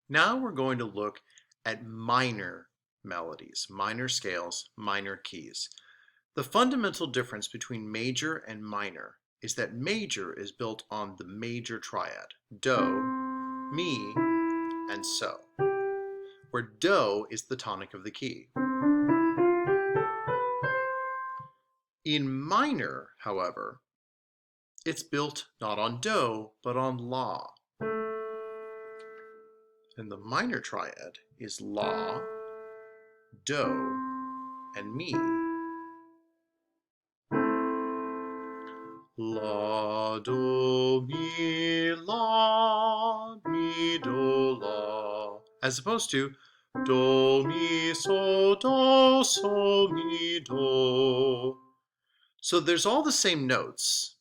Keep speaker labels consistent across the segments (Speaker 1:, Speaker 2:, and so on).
Speaker 1: Now we're going to look at minor melodies, minor scales, minor keys. The fundamental difference between major and minor is that major is built on the major triad, do, mi, and so, where do is the tonic of the key. In minor, however, it's built not on do, but on la. And the minor triad is la, do, and mi. La, do, mi, do, la. As opposed to do, mi, so, mi, do. So there's all the same notes,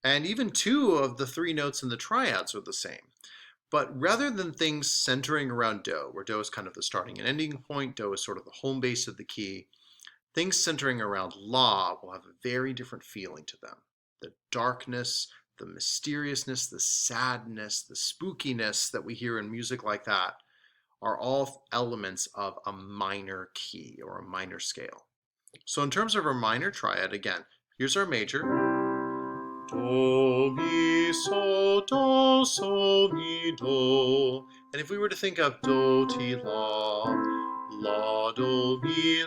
Speaker 1: and even two of the three notes in the triads are the same. But rather than things centering around do, where do is kind of the starting and ending point, do is sort of the home base of the key, things centering around la will have a very different feeling to them. The darkness, the mysteriousness, the sadness, the spookiness that we hear in music like that are all elements of a minor key or a minor scale. So in terms of our minor triad, again, here's our major. Do, mi, so, mi, do. And if we were to think of do, ti, la, la, do, mi,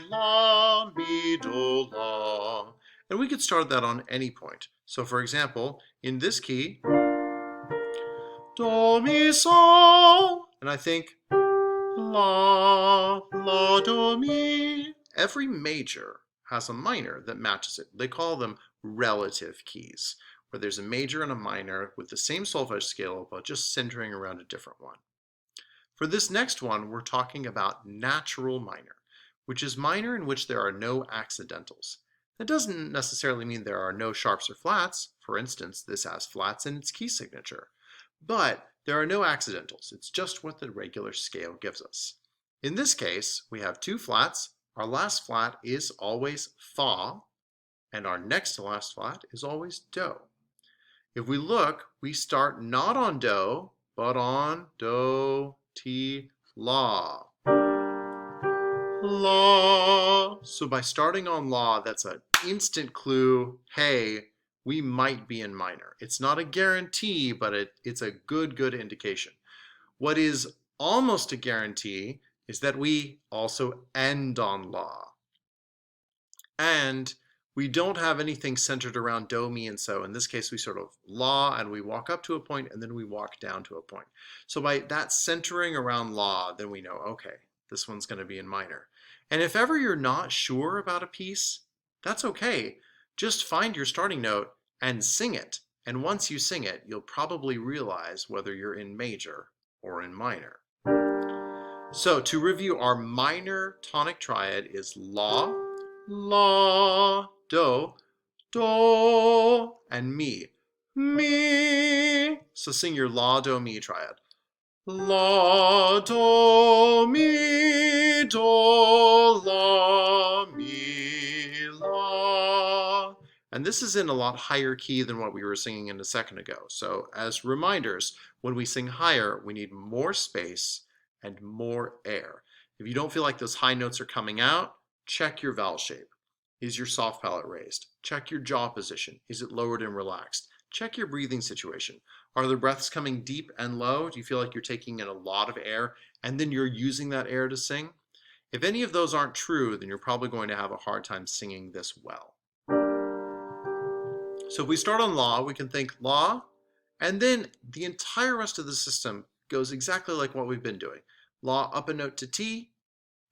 Speaker 1: do, la. And we could start that on any point. So for example, in this key, do, mi, so, and I think la, do, mi. Every major has a minor that matches it. They call them relative keys, where there's a major and a minor with the same solfege scale, but just centering around a different one. For this next one, we're talking about natural minor, which is minor in which there are no accidentals. That doesn't necessarily mean there are no sharps or flats. For instance, this has flats in its key signature. But there are no accidentals. It's just what the regular scale gives us. In this case, we have two flats. Our last flat is always fa, and our next to last flat is always do. If we look, we start not on do, but on do, ti, la. La. So by starting on la, that's an instant clue, hey, we might be in minor. It's not a guarantee, but it's a good indication. What is almost a guarantee is that we also end on la. And we don't have anything centered around do, mi, and so. In this case, we sort of la, and we walk up to a point, and then we walk down to a point. So by that centering around la, then we know, okay, this one's going to be in minor. And if ever you're not sure about a piece, that's okay. Just find your starting note and sing it. And once you sing it, you'll probably realize whether you're in major or in minor. So to review, our minor tonic triad is la, la, do, and mi. Mi. So sing your la, do, mi triad. La, do, mi, do, la, mi, la. And this is in a lot higher key than what we were singing in a second ago. So as reminders, when we sing higher, we need more space and more air. If you don't feel like those high notes are coming out, check your vowel shape. Is your soft palate raised? Check your jaw position. Is it lowered and relaxed? Check your breathing situation. Are the breaths coming deep and low? Do you feel like you're taking in a lot of air and then you're using that air to sing? If any of those aren't true, then you're probably going to have a hard time singing this well. So if we start on la, we can think la, and then the entire rest of the system goes exactly like what we've been doing. La up a note to ti,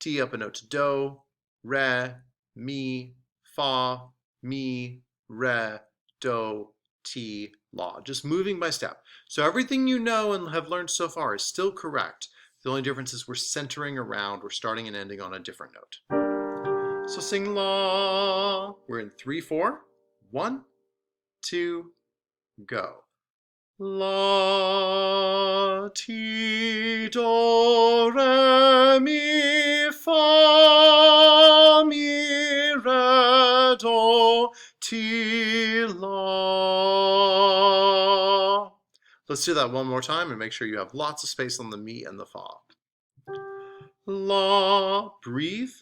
Speaker 1: ti up a note to do, re, mi, fa, mi, re, do, ti, la. Just moving by step. So everything you know and have learned so far is still correct. The only difference is we're centering around, we're starting and ending on a different note. So sing la. We're in 3/4. 1, 2, go. La, ti, do, re, mi, fa, mi, re, do, ti, la. Let's do that one more time and make sure you have lots of space on the mi and the fa. La, breathe,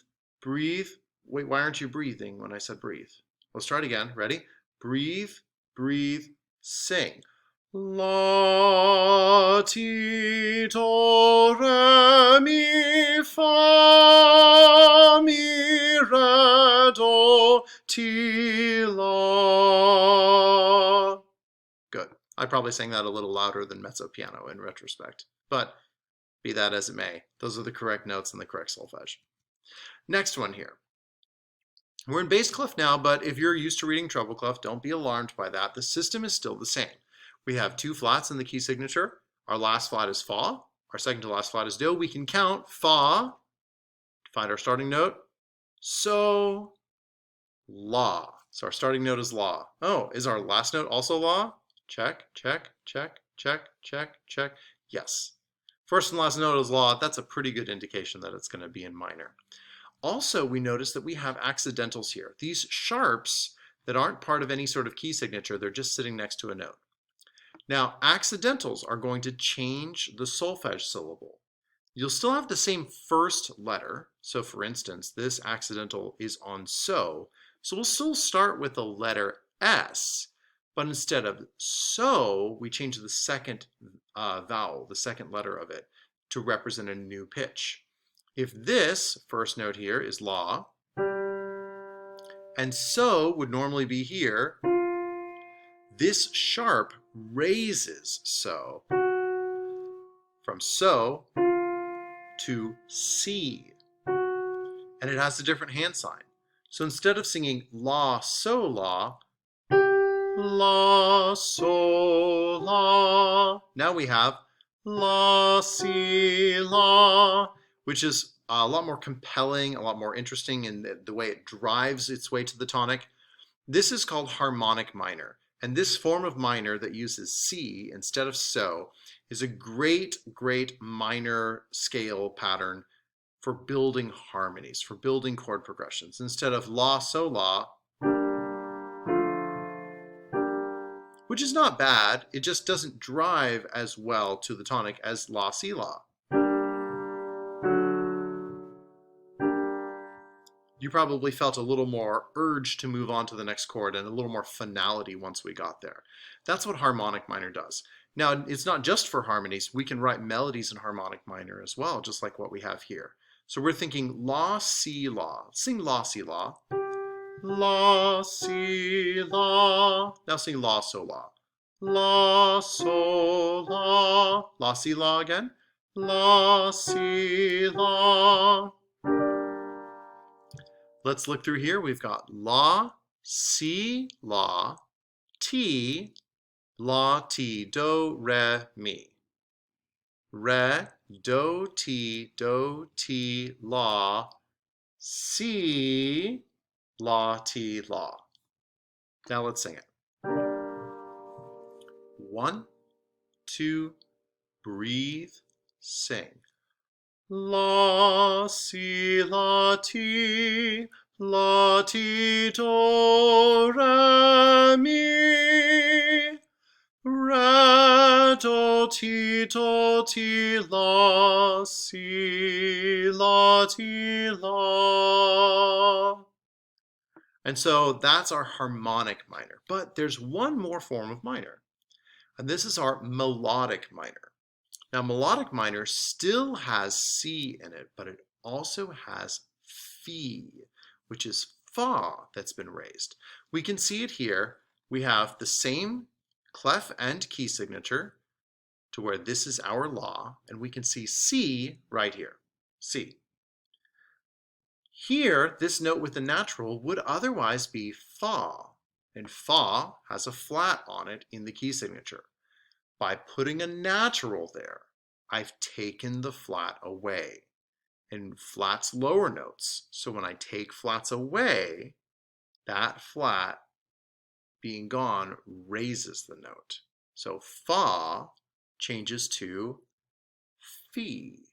Speaker 1: breathe. Wait, why aren't you breathing when I said breathe? Let's try it again. Ready? Breathe, breathe, sing. La, ti, do, re, mi, fa, mi, re, do, ti, la. Good. I probably sang that a little louder than mezzo piano in retrospect, but be that as it may, those are the correct notes and the correct solfege. Next one here. We're in bass clef now, but if you're used to reading treble clef, don't be alarmed by that. The system is still the same. We have two flats in the key signature. Our last flat is fa. Our second to last flat is do. We can count fa to find our starting note. So, la. So our starting note is la. Oh, is our last note also la? Check, check, check, check, check, check. Yes. First and last note is la. That's a pretty good indication that it's going to be in minor. Also, we notice that we have accidentals here. These sharps that aren't part of any sort of key signature, they're just sitting next to a note. Now, accidentals are going to change the solfege syllable. You'll still have the same first letter. So for instance, this accidental is on so. So we'll still start with the letter S, but instead of so, we change the second vowel, the second letter of it, to represent a new pitch. If this first note here is la, and so would normally be here, this sharp raises so from so to si, and it has a different hand sign. So instead of singing la, so, now we have la, si, la, which is a lot more compelling, a lot more interesting in the way it drives its way to the tonic. This is called harmonic minor. And this form of minor that uses si instead of so is a great, great minor scale pattern for building harmonies, for building chord progressions. Instead of la, so, la, which is not bad, it just doesn't drive as well to the tonic as la, si, la. You probably felt a little more urge to move on to the next chord and a little more finality once we got there. That's what harmonic minor does. Now, it's not just for harmonies. We can write melodies in harmonic minor as well, just like what we have here. So we're thinking la, si, la. Sing la, si, la. La, si, la. Now sing la, so, la. La, so, la. La, si, la again. La, si, la. Let's look through here. We've got la, si, la, ti, la, ti, do, re, mi. Re, do, ti, la, si, la, ti, la. Now let's sing it. 1, 2, breathe, sing. La, si, la, ti, do, re, mi. Re, do, ti, la, si, la, ti, la. And so that's our harmonic minor. But there's one more form of minor, and this is our melodic minor. Now, melodic minor still has C in it, but it also has Fi, which is Fa that's been raised. We can see it here. We have the same clef and key signature to where this is our La, and we can see C right here, C. Here, this note with the natural would otherwise be Fa, and Fa has a flat on it in the key signature. By putting a natural there, I've taken the flat away. And flat's lower notes. So when I take flats away, that flat being gone raises the note. So fa changes to fi.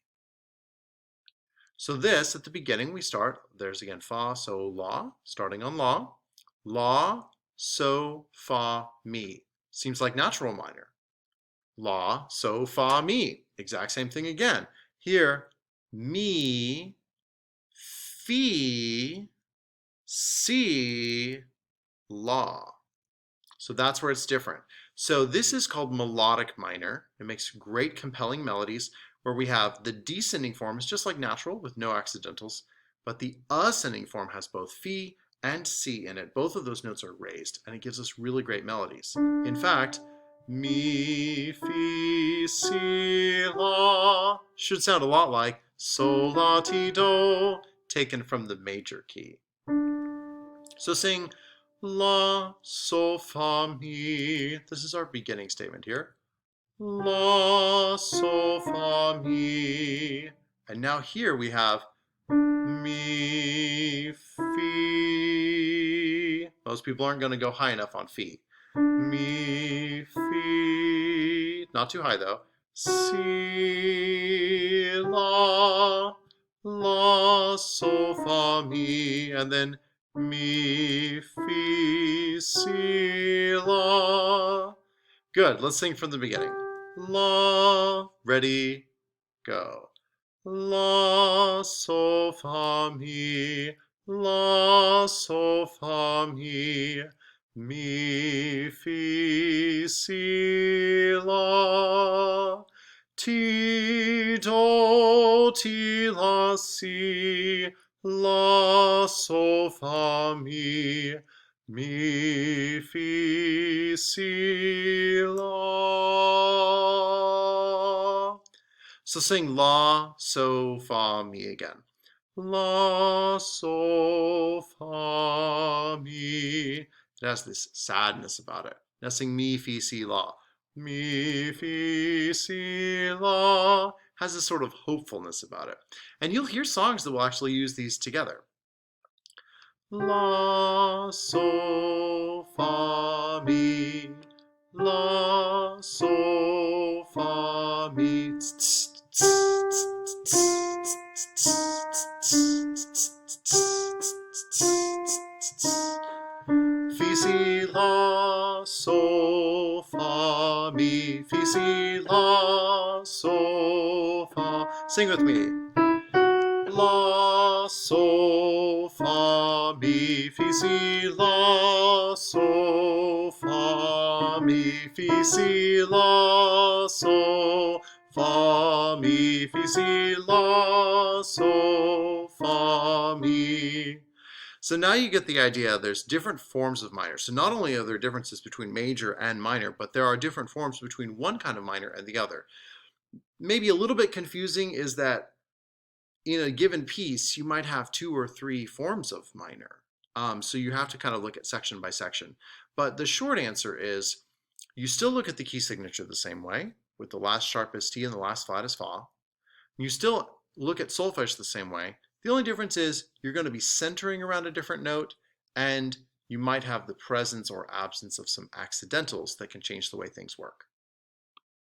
Speaker 1: So this, at the beginning, we start, there's again fa, so, la, starting on la. La, so, fa, mi. Seems like natural minor. La, so, fa, mi. Exact same thing again. Here, mi, fi, si, la. So that's where it's different. So this is called melodic minor. It makes great compelling melodies where we have the descending form is just like natural with no accidentals, but the ascending form has both fi and si in it. Both of those notes are raised and it gives us really great melodies. In fact, mi, fi, si, la should sound a lot like sol, la, ti, do, taken from the major key. So sing la, sol, fa, mi. This is our beginning statement here. La, sol, fa, mi. And now here we have mi, fi. Most people aren't going to go high enough on fi. Mi, fi. Not too high though. Si, la, sol, fa, mi. And then mi, fi, si, la. Good. Let's sing from the beginning. La, ready, go. La, sol, fa, mi. La, sol, fa, mi. Mi, fi, si, la. Ti, do, ti, la, si. La, sol, fa, mi. Mi, fi, si, la. So sing la, so, fa, mi again. La, so, fa, mi. It has this sadness about it. Now sing mi, fi, si, la. Mi, fi, si, la. Has this sort of hopefulness about it. And you'll hear songs that will actually use these together. La, so, fa, mi. La, so, fa, mi. Fi, si, la, so, fa, mi. Fi, si, la, so, fa. Sing with me. La, so, fa, mi, fi, si, la, so, fa, mi, fi, si, la, so, fa, mi, fi, si, la, so, fa, mi. So now you get the idea there's different forms of minor. So not only are there differences between major and minor, but there are different forms between one kind of minor and the other. Maybe a little bit confusing is that in a given piece, you might have 2 or 3 forms of minor. So you have to kind of look at section by section. But the short answer is you still look at the key signature the same way, with the last sharp as T and the last flat as Fa. You still look at solfege the same way. The only difference is you're going to be centering around a different note, and you might have the presence or absence of some accidentals that can change the way things work.